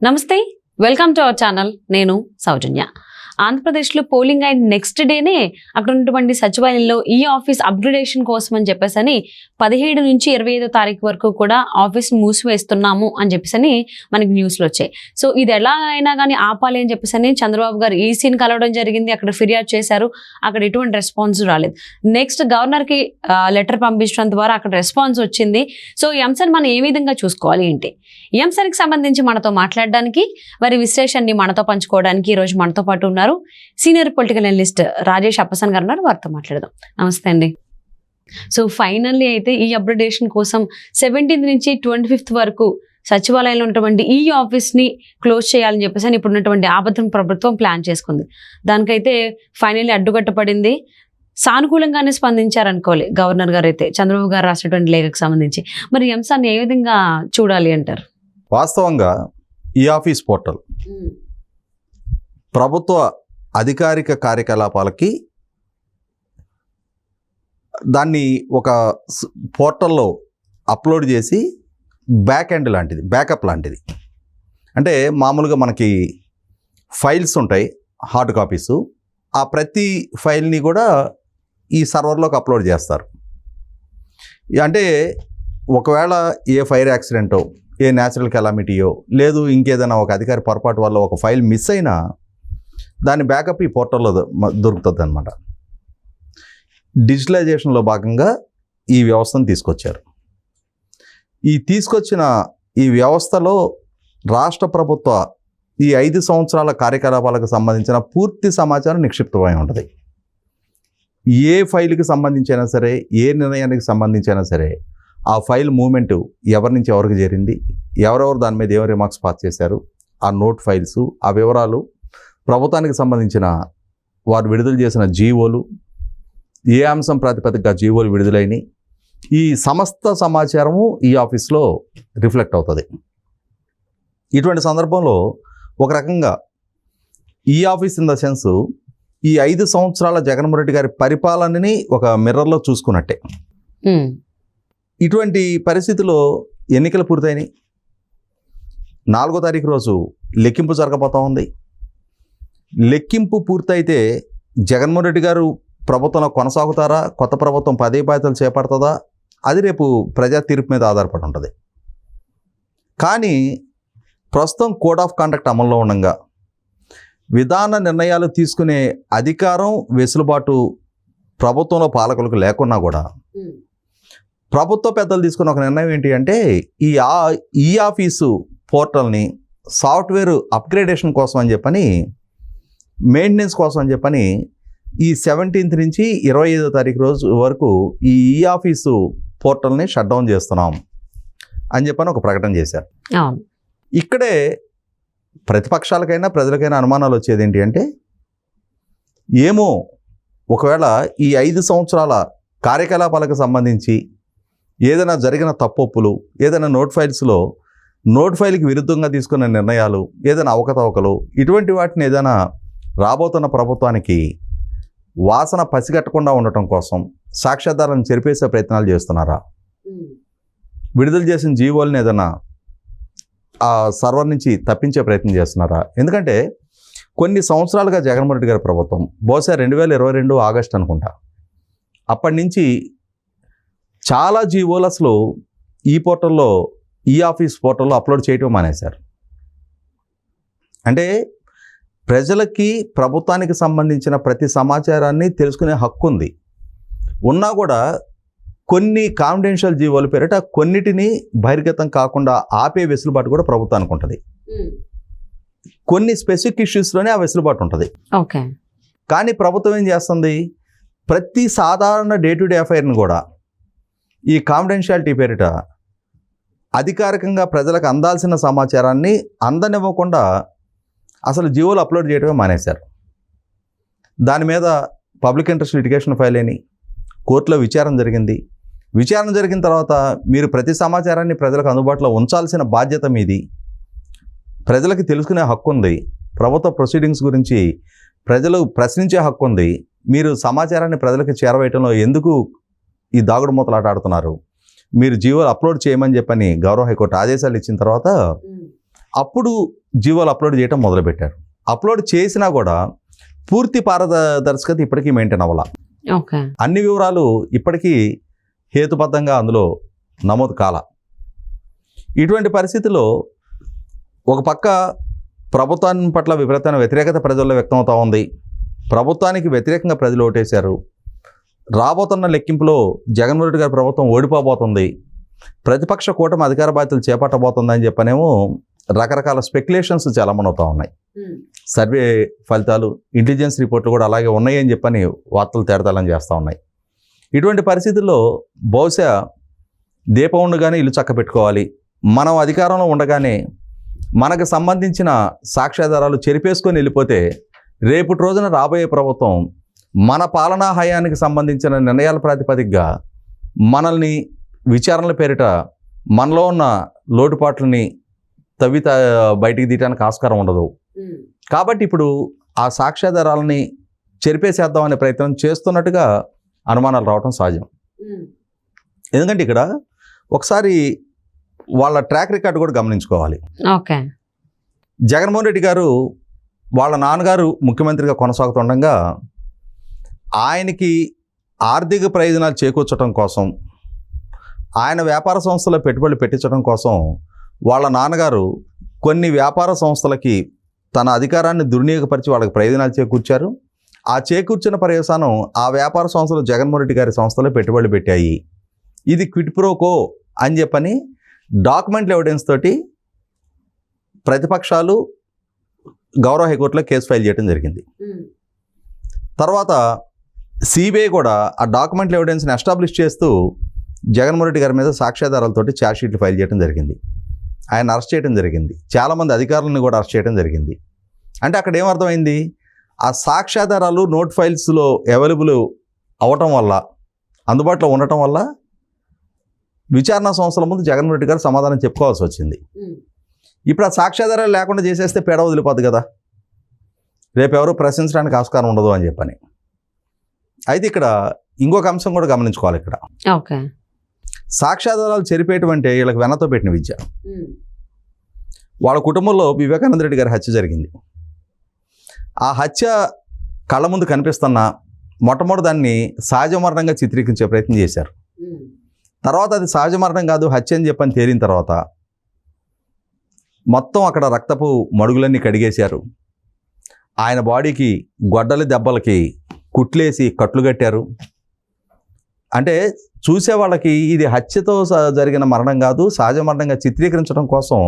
నమస్తే, welcome to our channel. నేను సౌజన్య. ఆంధ్రప్రదేశ్లో పోలింగ్ అయిన నెక్స్ట్ డేనే అక్కడ ఉన్నటువంటి సచివాలయంలో ఈ ఆఫీస్ అప్గ్రేడేషన్ కోసం అని చెప్పేసి 17 నుంచి 25 తారీఖు వరకు కూడా ఆఫీస్ మూసివేస్తున్నాము అని చెప్పేసి మనకి న్యూస్లో వచ్చాయి. సో ఇది ఎలా అయినా కానీ ఆపాలి అని చెప్పేసి చంద్రబాబు గారు ఈసీని కలవడం జరిగింది. అక్కడ ఫిర్యాదు చేశారు. అక్కడ ఎటువంటి రెస్పాన్స్ రాలేదు. నెక్స్ట్ గవర్నర్కి లెటర్ పంపించడం ద్వారా అక్కడ రెస్పాన్స్ వచ్చింది. సో ఈ అంశాన్ని మనం ఏ విధంగా చూసుకోవాలి ఏంటి, ఈ అంశానికి సంబంధించి మనతో మాట్లాడడానికి, వారి విశ్లేషణని మనతో పంచుకోవడానికి ఈరోజు మనతో పాటు ఉన్నారు సీనియర్ పొలిటికల్ అనలిస్ట్ రాజేష్ అప్పసన్ గారు ఉన్నారు. వారితో మాట్లాడదాం. నమస్తే అండి. సో ఫైనల్లీ అయితే ఈ అప్గ్రేడేషన్ కోసం 17th నుంచి 25th వరకు సచివాలయంలో ఉన్నటువంటి ఈ ఆఫీస్ని క్లోజ్ చేయాలని చెప్పేసి ఇప్పుడు ఉన్నటువంటి ఆబద్ధం ప్రభుత్వం ప్లాన్ చేసుకుంది. దానికైతే ఫైనల్లీ అడ్డుకట్టపడింది. సానుకూలంగానే స్పందించారనుకోవాలి గవర్నర్ గారు అయితే చంద్రబాబు గారు రాసినటువంటి లేఖకు సంబంధించి. మరి ఈ అంశాన్ని ఏ విధంగా చూడాలి అంటారు? వాస్తవంగా ఈ ఆఫీస్ పోర్టల్ ప్రభుత్వ అధికారిక కార్యకలాపాలకి దాన్ని ఒక పోర్టల్లో అప్లోడ్ చేసి బ్యాక్ ఎండ్ లాంటిది, బ్యాకప్ లాంటిది. అంటే మామూలుగా మనకి ఫైల్స్ ఉంటాయి, హార్డ్ కాపీసు. ఆ ప్రతి ఫైల్ని కూడా ఈ సర్వర్లోకి అప్లోడ్ చేస్తారు. అంటే ఒకవేళ ఏ ఫైర్ యాక్సిడెంటో, ఏ న్యాచురల్ కెలామిటీయో, లేదు ఇంకేదైనా ఒక అధికారి పొరపాటు వల్ల ఒక ఫైల్ మిస్ అయినా దాని బ్యాకప్ ఈ పోర్టల్లో దొరుకుతుంది అనమాట. డిజిటలైజేషన్లో భాగంగా ఈ వ్యవస్థను తీసుకొచ్చారు. తీసుకొచ్చిన ఈ వ్యవస్థలో రాష్ట్ర ప్రభుత్వ ఈ 5 సంవత్సరాల కార్యకలాపాలకు సంబంధించిన పూర్తి సమాచారం నిక్షిప్తమై ఉంటుంది. ఏ ఫైల్కి సంబంధించైనా సరే, ఏ నిర్ణయానికి సంబంధించైనా సరే, ఆ ఫైల్ మూమెంటు ఎవరి నుంచి ఎవరికి చేరింది, ఎవరెవరు దాని మీద ఏం రిమార్క్స్ పాస్ చేశారు, ఆ నోట్ ఫైల్స్, ఆ వివరాలు, ప్రభుత్వానికి సంబంధించిన వారు విడుదల చేసిన జీవోలు, ఏ అంశం ప్రాతిపదికగా జీవోలు విడుదలైనవి, ఈ సమస్త సమాచారము ఈ ఆఫీస్లో రిఫ్లెక్ట్ అవుతుంది. ఇటువంటి సందర్భంలో ఒక రకంగా ఈ ఆఫీస్ ఇన్ ద సెన్స్ ఈ 5 సంవత్సరాల జగన్మోహన్ రెడ్డి గారి పరిపాలనని ఒక మిర్రర్లో చూసుకున్నట్టే. ఇటువంటి పరిస్థితిలో ఎన్నికలు పూర్తయినాయి. 4వ తారీఖు రోజు లెక్కింపు జరగబోతూ ఉంది. లెక్కింపు పూర్తయితే జగన్మోహన్ రెడ్డి గారు ప్రభుత్వంలో కొనసాగుతారా, కొత్త ప్రభుత్వం పదవి బాధ్యతలు చేపడుతుందా, అది రేపు ప్రజా తీర్పు మీద ఆధారపడి ఉంటుంది. కానీ ప్రస్తుతం కోడ్ ఆఫ్ కండక్ట్ అమల్లో ఉండగా విధాన నిర్ణయాలు తీసుకునే అధికారం, వెసులుబాటు ప్రభుత్వంలో పాలకులకు లేకున్నా కూడా ప్రభుత్వ పెద్దలు తీసుకున్న ఒక నిర్ణయం ఏంటి అంటే ఈ ఆఫీసు పోర్టల్ని సాఫ్ట్వేర్ అప్గ్రేడేషన్ కోసం అని చెప్పని, మెయింటెనెన్స్ కోసం అని చెప్పని ఈ 17th నుంచి 25వ తారీఖు రోజు వరకు ఈ ఆఫీసు పోర్టల్ని షట్ డౌన్ చేస్తున్నాం అని చెప్పని ఒక ప్రకటన చేశారు. ఇక్కడే ప్రతిపక్షాలకైనా ప్రజలకైనా అనుమానాలు వచ్చేది ఏంటి అంటే, ఏమో ఒకవేళ ఈ 5 సంవత్సరాల కార్యకలాపాలకు సంబంధించి ఏదైనా జరిగిన తప్పొప్పులు, ఏదైనా నోట్ ఫైల్కి విరుద్ధంగా తీసుకున్న నిర్ణయాలు, ఏదైనా అవకతవకలు, ఇటువంటి వాటిని ఏదైనా రాబోతున్న ప్రభుత్వానికి వాసన పసిగట్టకుండా ఉండటం కోసం సాక్ష్యాధారాలను చెరిపేసే ప్రయత్నాలు చేస్తున్నారా, విడుదల చేసిన జీవోల్ని ఏదైనా ఆ సర్వర్ నుంచి తప్పించే ప్రయత్నం చేస్తున్నారా? ఎందుకంటే కొన్ని సంవత్సరాలుగా జగన్మోహన్ రెడ్డి గారి ప్రభుత్వం, బహుశా 2022 ఆగస్టు అనుకుంటా, అప్పటి నుంచి చాలా జీవోలు అసలు ఈ ఆఫీస్ పోర్టల్లో అప్లోడ్ చేయటం మానేశారు. అంటే ప్రజలకి ప్రభుత్వానికి సంబంధించిన ప్రతి సమాచారాన్ని తెలుసుకునే హక్కు ఉంది. ఉన్నా కూడా కొన్ని కాన్ఫిడెన్షియల్ జీవోల పేరిట కొన్నిటిని బహిర్గతం కాకుండా ఆపే వెసులుబాటు కూడా ప్రభుత్వానికి ఉంటుంది. కొన్ని స్పెసిఫిక్ ఇష్యూస్లోనే ఆ వెసులుబాటు ఉంటుంది. ఓకే. కానీ ప్రభుత్వం ఏం చేస్తుంది, ప్రతి సాధారణ డే టు డే అఫైర్ని కూడా ఈ కాన్ఫిడెన్షియాలిటీ పేరిట అధికారికంగా ప్రజలకు అందాల్సిన సమాచారాన్ని అందనివ్వకుండా అసలు జీవోలు అప్లోడ్ చేయడమే మానేశారు. దాని మీద పబ్లిక్ ఇంట్రెస్ట్ లిటిగేషన్ ఫైల్ అని కోర్టులో విచారణ జరిగింది. విచారణ జరిగిన తర్వాత మీరు ప్రతి సమాచారాన్ని ప్రజలకు అందుబాటులో ఉంచాల్సిన బాధ్యత మీది. ప్రజలకు తెలుసుకునే హక్కు ఉంది. ప్రభుత్వ ప్రొసీడింగ్స్ గురించి ప్రజలు ప్రశ్నించే హక్కు ఉంది. మీరు సమాచారాన్ని ప్రజలకు చేరవేయటంలో ఎందుకు ఈ దాగుడు మూతలాట ఆడుతున్నారు? మీరు జీవోలు అప్లోడ్ చేయమని చెప్పని గౌరవ హైకోర్టు ఆదేశాలు ఇచ్చిన తర్వాత అప్పుడు జీవోలు అప్లోడ్ చేయడం మొదలుపెట్టారు. అప్లోడ్ చేసినా కూడా పూర్తి పారదర్శకత ఇప్పటికీ మెయింటైన్ అవ్వాల. ఓకే. అన్ని వివరాలు ఇప్పటికీ హేతుబద్ధంగా అందులో నమోదు కాల. ఇటువంటి పరిస్థితుల్లో ఒక పక్క ప్రభుత్వాన్ని పట్ల విపరీతమైన వ్యతిరేకత ప్రజల్లో వ్యక్తమవుతూ ఉంది. ప్రభుత్వానికి వ్యతిరేకంగా ప్రజలు ఓటేశారు. రాబోతున్న లెక్కింపులో జగన్మోహన్ రెడ్డి గారి ప్రభుత్వం ఓడిపోబోతుంది, ప్రతిపక్ష కూటమి అధికార బాధ్యతలు చేపట్టబోతుందని చెప్పనేమో రకరకాల స్పెక్యులేషన్స్ చాలామంది అవుతూ ఉన్నాయి. సర్వే ఫలితాలు, ఇంటెలిజెన్స్ రిపోర్ట్లు కూడా అలాగే ఉన్నాయని చెప్పని వార్తలు తేడతాలని చేస్తూ ఉన్నాయి. ఇటువంటి పరిస్థితుల్లో బహుశా దీపం ఉండగానే ఇల్లు చక్క పెట్టుకోవాలి, మనం అధికారంలో ఉండగానే మనకు సంబంధించిన సాక్ష్యాధారాలు చెరిపేసుకొని వెళ్ళిపోతే రేపటి రోజున రాబోయే ప్రభుత్వం మన పాలనా హయానికి సంబంధించిన నిర్ణయాల ప్రాతిపదికగా మనల్ని విచారణల పేరిట మనలో ఉన్న లోటుపాట్లని బయటికి తీయడానికి ఆస్కారం ఉండదు. కాబట్టి ఇప్పుడు ఆ సాక్ష్యాధారాలని చెరిపేసేద్దాం అనే ప్రయత్నం చేస్తున్నట్టుగా అనుమానాలు రావడం సహజం. ఎందుకంటే ఇక్కడ ఒకసారి వాళ్ళ ట్రాక్ రికార్డు కూడా గమనించుకోవాలి. ఓకే. జగన్మోహన్ రెడ్డి గారు వాళ్ళ నాన్నగారు ముఖ్యమంత్రిగా కొనసాగుతుండగా ఆయనకి ఆర్థిక ప్రయోజనాలు చేకూర్చడం కోసం, ఆయన వ్యాపార సంస్థలో పెట్టుబడులు పెట్టించడం కోసం వాళ్ళ నాన్నగారు కొన్ని వ్యాపార సంస్థలకి తన అధికారాన్ని దుర్వినియోగపరిచి వాళ్ళకి ప్రయోజనాలు చేకూర్చారు. ఆ చేకూర్చిన పర్యవసానం ఆ వ్యాపార సంస్థలు జగన్మోహన్ రెడ్డి గారి సంస్థలో పెట్టుబడులు పెట్టాయి. ఇది క్విడ్ ప్రోకో అని చెప్పని డాక్యుమెంట్ల ఎవిడెన్స్ తోటి ప్రతిపక్షాలు గౌరవ హైకోర్టులో కేసు ఫైల్ చేయడం జరిగింది. తర్వాత సిబిఐ కూడా ఆ డాక్యుమెంట్ల ఎవిడెన్స్ని ఎస్టాబ్లిష్ చేస్తూ జగన్మోహన్ రెడ్డి గారి మీద సాక్ష్యాధారాలతోటి ఛార్జ్షీట్లు ఫైల్ చేయడం జరిగింది. ఆయన అరెస్ట్ చేయడం జరిగింది. చాలామంది అధికారులను కూడా అరెస్ట్ చేయడం జరిగింది. అంటే అక్కడ ఏమర్థమైంది, ఆ సాక్ష్యాధారాలు నోట్ ఫైల్స్లో అవైలబుల్ అవ్వటం వల్ల, అందుబాటులో ఉండటం వల్ల విచారణ సంస్థల ముందు జగన్మోహన్ రెడ్డి గారు సమాధానం చెప్పుకోవాల్సి వచ్చింది. ఇప్పుడు ఆ సాక్ష్యాధారాలు లేకుండా చేసేస్తే పేడ వదిలిపోద్ది కదా, రేపు ఎవరు ప్రశ్నించడానికి ఆస్కారం ఉండదు అని చెప్పని. అయితే ఇక్కడ ఇంకొక అంశం కూడా గమనించుకోవాలి. ఇక్కడ ఓకే. సాక్ష్యాధారాలు చెరిపేయటం అంటే వీళ్ళకి వెన్నతో పెట్టిన విద్య. వాళ్ళ కుటుంబంలో వివేకానంద రెడ్డి గారి హత్య జరిగింది. ఆ హత్య కళ్ళ ముందు కనిపిస్తున్న మొట్టమొదటి దాన్ని సహజ మరణంగా చిత్రీకరించే ప్రయత్నం చేశారు. తర్వాత అది సహజ మరణం కాదు, హత్య అని చెప్పని తేలిన తర్వాత మొత్తం అక్కడ రక్తపు మడుగులన్నీ కడిగేశారు. ఆయన బాడీకి గొడ్డలి దెబ్బలకి కుట్లేసి కట్లు కట్టారు. అంటే చూసే వాళ్ళకి ఇది హత్యతో జరిగిన మరణం కాదు, సహజ మరణంగా చిత్రీకరించడం కోసం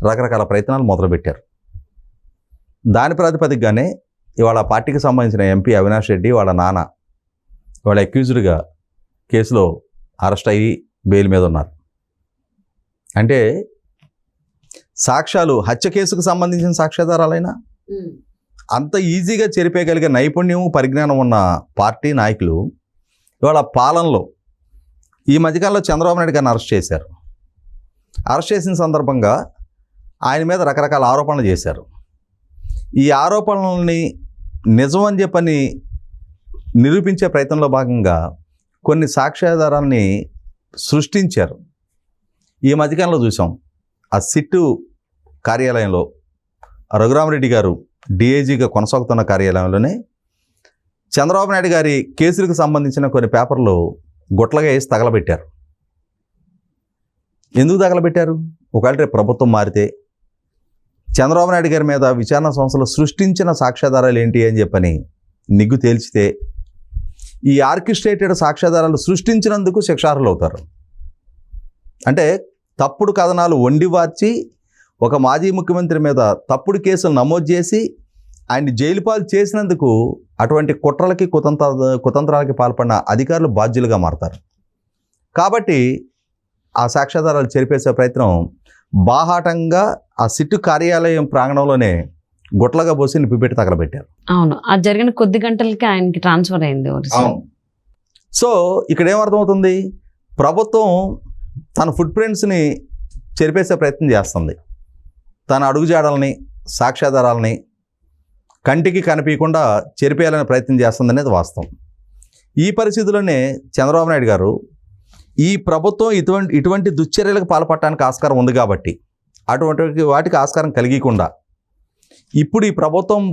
రకరకాల ప్రయత్నాలు మొదలుపెట్టారు. దాని ప్రాతిపదికగానే ఇవాళ పార్టీకి సంబంధించిన ఎంపీ అవినాష్ రెడ్డి వాళ్ళ నాన్న వాళ్ళ అక్యూజ్డ్గా కేసులో అరెస్ట్ అయ్యి బెయిల్ మీద ఉన్నారు. అంటే సాక్ష్యాలు, హత్య కేసుకు సంబంధించిన సాక్ష్యాధారాలైనా అంత ఈజీగా చెరిపేయగలిగే నైపుణ్యం, పరిజ్ఞానం ఉన్న పార్టీ నాయకులు ఇవాళ పాలనలో ఈ మధ్యకాలంలో చంద్రబాబు నాయుడు గారిని అరెస్ట్ చేశారు. అరెస్ట్ చేసిన సందర్భంగా ఆయన మీద రకరకాల ఆరోపణలు చేశారు. ఈ ఆరోపణలని నిజం అని చెప్పని నిరూపించే ప్రయత్నంలో భాగంగా కొన్ని సాక్ష్యాధారాలని సృష్టించారు. ఈ మధ్యకాలంలో చూసాం, ఆ సిట్టు కార్యాలయంలో రఘురామరెడ్డి గారు డిఐజీగా కొనసాగుతున్న కార్యాలయంలోనే చంద్రబాబు నాయుడు గారి కేసులకు సంబంధించిన కొన్ని పేపర్లు గుట్లగా వేసి తగలబెట్టారు. ఎందుకు తగలబెట్టారు? ఒకవేళ రేపు ప్రభుత్వం మారితే చంద్రబాబు నాయుడు గారి మీద విచారణ సంస్థలు సృష్టించిన సాక్ష్యాధారాలు ఏంటి అని చెప్పని నిగ్గు తేల్చితే ఈ ఆర్కిస్ట్రేటెడ్ సాక్ష్యాధారాలు సృష్టించినందుకు శిక్షార్హులు అవుతారు. అంటే తప్పుడు కథనాలు వండివార్చి ఒక మాజీ ముఖ్యమంత్రి మీద తప్పుడు కేసులు నమోదు చేసి ఆయన్ని జైలు పాలు చేసినందుకు అటువంటి కుట్రలకి కుతంత్రాలకి పాల్పడిన అధికారులు బాధ్యులుగా మారతారు. కాబట్టి ఆ సాక్ష్యాధారాలు చెరిపేసే ప్రయత్నం బాహాటంగా ఆ సిట్టు కార్యాలయం ప్రాంగణంలోనే గుట్లగా పోసి నిప్పిపెట్టి తగలబెట్టారు. అవును, అది జరిగిన కొద్ది గంటలకి ఆయనకి ట్రాన్స్ఫర్ అయింది. సో ఇక్కడ ఏమర్థమవుతుంది, ప్రభుత్వం తన ఫుట్ ప్రింట్స్ని చెరిపేసే ప్రయత్నం చేస్తుంది. తన అడుగుజాడల్ని, సాక్ష్యాధారాలని కంటికి కనిపించకుండా చెరిపేయాలనే ప్రయత్నం చేస్తుంది అనేది వాస్తవం. ఈ పరిస్థితుల్లోనే చంద్రబాబు నాయుడు గారు ఈ ప్రభుత్వం ఇటువంటి దుశ్చర్యలకు పాల్పడటానికి ఆస్కారం ఉంది కాబట్టి అటువంటి వాటికి ఆస్కారం కలిగకుండా ఇప్పుడు ఈ ప్రభుత్వం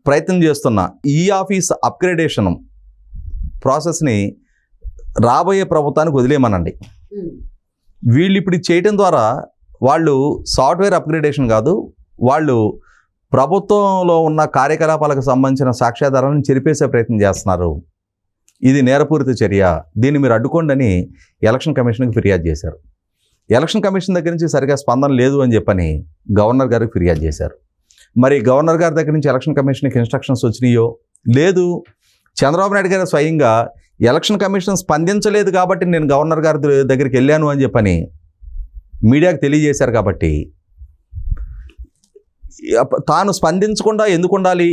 ప్రయత్నం చేస్తున్న ఈ ఆఫీస్ అప్గ్రేడేషన్ ప్రాసెస్ని రాబోయే ప్రభుత్వానికి వదిలేయమనండి. వీళ్ళు ఇప్పుడు ఇది చేయటం ద్వారా వాళ్ళు సాఫ్ట్వేర్ అప్గ్రేడేషన్ కాదు, వాళ్ళు ప్రభుత్వంలో ఉన్న కార్యకలాపాలకు సంబంధించిన సాక్ష్యాధారాలను చెరిపేసే ప్రయత్నం చేస్తున్నారు. ఇది నేరపూరిత చర్య, దీన్ని మీరు అడ్డుకోండి ఎలక్షన్ కమిషన్కి ఫిర్యాదు చేశారు. ఎలక్షన్ కమిషన్ దగ్గర నుంచి సరిగా స్పందన లేదు అని చెప్పని గవర్నర్ గారికి ఫిర్యాదు చేశారు. మరి గవర్నర్ గారి దగ్గర నుంచి ఎలక్షన్ కమిషన్కి ఇన్స్ట్రక్షన్స్ వచ్చినాయో లేదు, చంద్రబాబు నాయుడు గారు స్వయంగా ఎలక్షన్ కమిషన్ స్పందించలేదు కాబట్టి నేను గవర్నర్ గారి దగ్గరికి వెళ్ళాను అని చెప్పని మీడియాకు తెలియజేశారు. కాబట్టి తాను స్పందించకుండా ఎందుకు ఉండాలి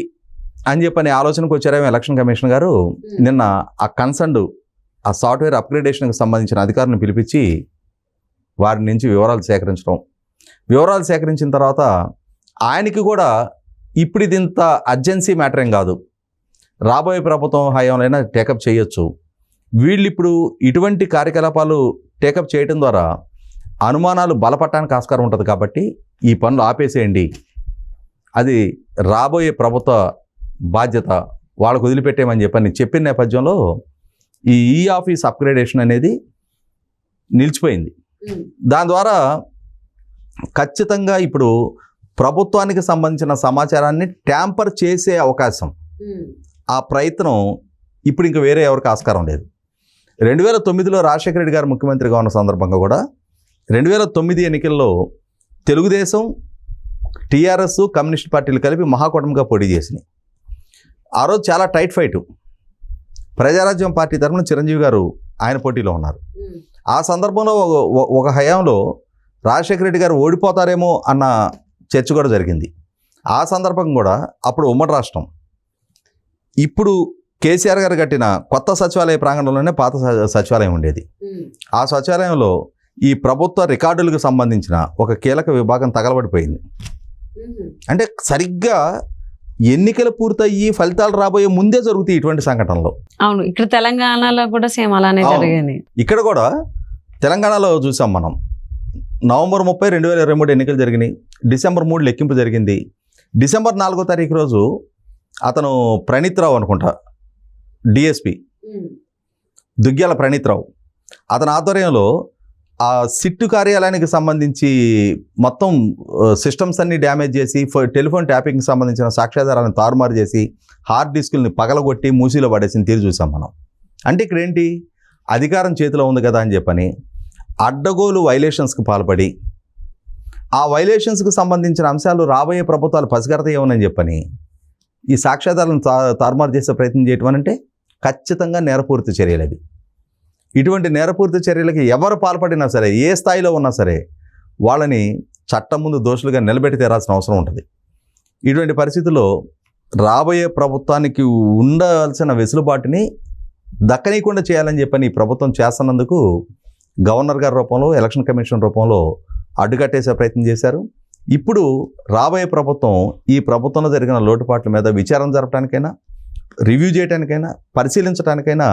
అని చెప్పని ఆలోచనకు వచ్చారేమో ఎలక్షన్ కమిషన్ గారు. నిన్న ఆ కన్సర్న్డ్ ఆ సాఫ్ట్వేర్ అప్గ్రేడేషన్కి సంబంధించిన అధికారులను పిలిపించి వారి నుంచి వివరాలు సేకరించిన తర్వాత ఆయనకి కూడా ఇప్పుడు ఇది ఇంత అర్జెన్సీ మ్యాటర్ ఏం కాదు, రాబోయే ప్రభుత్వం హయాంలోనైనా టేకప్ చేయొచ్చు, వీళ్ళు ఇప్పుడు ఇటువంటి కార్యకలాపాలు టేకప్ చేయడం ద్వారా అనుమానాలు బలపడటానికి ఆస్కారం ఉంటుంది కాబట్టి ఈ పనులు ఆపేసేయండి, అది రాబోయే ప్రభుత్వ బాధ్యత, వాళ్ళకు వదిలిపెట్టేమని చెప్పిన నేపథ్యంలో ఈ ఆఫీస్ అప్గ్రేడేషన్ అనేది నిలిచిపోయింది. దాని ద్వారా ఖచ్చితంగా ఇప్పుడు ప్రభుత్వానికి సంబంధించిన సమాచారాన్ని ట్యాంపర్ చేసే అవకాశం, ఆ ప్రయత్నం ఇప్పుడు ఇంక వేరే ఎవరికి ఆస్కారం లేదు. 2009లో రాజశేఖర రెడ్డి గారు ముఖ్యమంత్రిగా ఉన్న సందర్భంగా కూడా 2009 ఎన్నికల్లో తెలుగుదేశం, టీఆర్ఎస్, కమ్యూనిస్ట్ పార్టీలు కలిపి మహాకూటమిగా పోటీ చేసినాయి. ఆ రోజు చాలా టైట్ ఫైటు. ప్రజారాజ్యం పార్టీ తరఫున చిరంజీవి గారు ఆయన పోటీలో ఉన్నారు. ఆ సందర్భంలో ఒక హయాంలో రాజశేఖర రెడ్డి గారు ఓడిపోతారేమో అన్న చర్చ కూడా జరిగింది. ఆ సందర్భం కూడా అప్పుడు ఉమ్మడి రాష్ట్రం, ఇప్పుడు కేసీఆర్ గారు కట్టిన కొత్త సచివాలయ ప్రాంగణంలోనే పాత సచివాలయం ఉండేది. ఆ సచివాలయంలో ఈ ప్రభుత్వ రికార్డులకు సంబంధించిన ఒక కీలక విభాగం తగలబడిపోయింది. అంటే సరిగ్గా ఎన్నికలు పూర్తయ్యి ఫలితాలు రాబోయే ముందే జరుగుతాయి ఇటువంటి సంఘటనలు. అవును, ఇక్కడ తెలంగాణలో కూడా సేమ్ అలానే జరిగింది. ఇక్కడ కూడా తెలంగాణలో చూసాం మనం. నవంబర్ 30, 2023 ఎన్నికలు జరిగినాయి. డిసెంబర్ 3 లెక్కింపు జరిగింది. డిసెంబర్ 4వ తారీఖు రోజు అతను ప్రణీత్ రావు అనుకుంటా, డిఎస్పి దుగ్గ్యాల ప్రణీత్ రావు, అతని ఆధ్వర్యంలో ఆ సిట్టు కార్యాలయానికి సంబంధించి మొత్తం సిస్టమ్స్ అన్ని డ్యామేజ్ చేసి, టెలిఫోన్ ట్యాపింగ్కి సంబంధించిన సాక్ష్యాధారాలను తారుమారు చేసి, హార్డ్ డిస్కుల్ని పగలగొట్టి మూసీలో పడేసిన తీరు చూసాం మనం. అంటే ఇక్కడ ఏంటి, అధికారం చేతిలో ఉంది కదా అని చెప్పని అడ్డగోలు వైలేషన్స్కి పాల్పడి, ఆ వైలేషన్స్కి సంబంధించిన అంశాలు రాబోయే ప్రభుత్వాలు పసిగడతాయేమోనని చెప్పని ఈ సాక్ష్యాధారాలను తారుమారు చేసే ప్రయత్నం చేయటం అంటే ఖచ్చితంగా నేరపూరిత చర్యలు అవి. ఇటువంటి నేరపూరిత చర్యలకి ఎవరు పాల్పడినా సరే, ఏ స్థాయిలో ఉన్నా సరే, వాళ్ళని చట్టం ముందు దోషులుగా నిలబెట్టి తీరాల్సిన అవసరం ఉంటుంది. ఇటువంటి పరిస్థితుల్లో రాబోయే ప్రభుత్వానికి ఉండాల్సిన వెసులుబాటుని దక్కనీయకుండా చేయాలని చెప్పని ఈ ప్రభుత్వం చేస్తున్నందుకు గవర్నర్ గారి రూపంలో, ఎలక్షన్ కమిషన్ రూపంలో అడ్డుకట్టేసే ప్రయత్నం చేశారు. ఇప్పుడు రాబోయే ప్రభుత్వం ఈ ప్రభుత్వంలో జరిగిన లోటుపాట్ల మీద విచారణ జరపడానికైనా, రివ్యూ చేయడానికైనా, పరిశీలించడానికైనా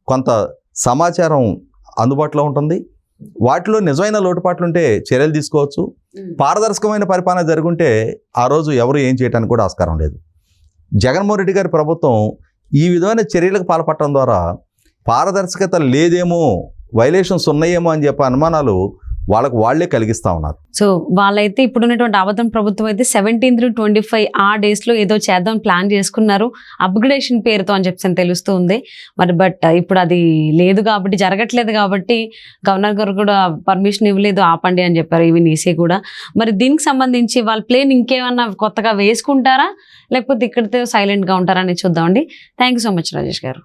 కొంత సమాచారం అందుబాటులో ఉంటుంది. వాటిలో నిజమైన లోటుపాట్లు ఉంటే చర్యలు తీసుకోవచ్చు. పారదర్శకమైన పరిపాలన జరుగుంటే ఆ రోజు ఎవరు ఏం చేయడానికి కూడా ఆస్కారం లేదు. జగన్మోహన్ రెడ్డి గారి ప్రభుత్వం ఈ విధమైన చర్యలకు పాల్పడటం ద్వారా పారదర్శకత లేదేమో, వైలేషన్స్ ఉన్నాయేమో అని చెప్పే అనుమానాలు వాళ్ళే కలిగిస్తూ ఉన్నారు. సో వాళ్ళైతే ఇప్పుడున్నటువంటి అబద్ధం ప్రభుత్వం అయితే 17 through 25 ఆ డేస్లో ఏదో చేద్దాం ప్లాన్ చేసుకున్నారు అప్గ్రేడేషన్ పేరుతో అని చెప్పి తెలుస్తూ ఉంది. మరి బట్ ఇప్పుడు అది లేదు కాబట్టి, జరగట్లేదు కాబట్టి గవర్నర్ గారు కూడా పర్మిషన్ ఇవ్వలేదు, ఆపండి అని చెప్పారు. ఈవెన్ ఈసీ కూడా. మరి దీనికి సంబంధించి వాళ్ళ ప్లేన్ ఇంకేమన్నా కొత్తగా వేసుకుంటారా, లేకపోతే ఇక్కడితో సైలెంట్గా ఉంటారా అని చూద్దామండి. Thank you so much Rajesh గారు.